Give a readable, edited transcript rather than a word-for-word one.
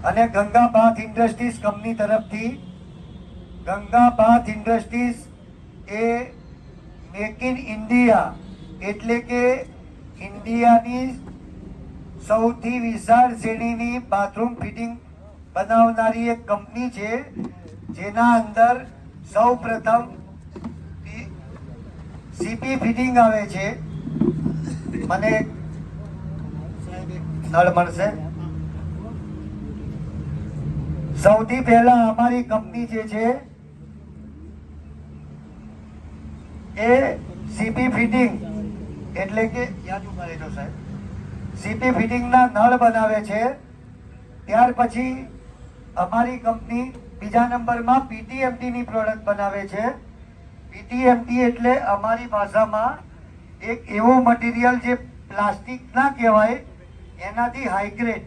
અને Ganga bath industries company તરફથી Ganga bath industries એ મેક ઇન ઇન્ડિયા એટલે કે ઇન્ડિયાની સૌથી વિશાળ શ્રેણીની બાથરૂમ ફિટિંગ બનાવનારી એક કંપની છે, જેના અંદર સૌ પ્રથમ સીપી ફિટિંગ આવે છે. મને નળ મળશે. સૌથી પહેલા અમારી કંપની જે છે એ સીપી ફિટિંગ એટલે કે યાદ ઉભા રહેજો સાહેબ, સીપી ફિટિંગના નળ બનાવે છે. ત્યાર પછી અમારી કંપની બીજા નંબરમાં પીટીએમટી ની પ્રોડક્ટ બનાવે છે. પીટીએમટી એટલે અમારી ભાષામાં એક એવું મટીરિયલ જે પ્લાસ્ટિક ના કહેવાય, એનાથી હાઈગ્રેડ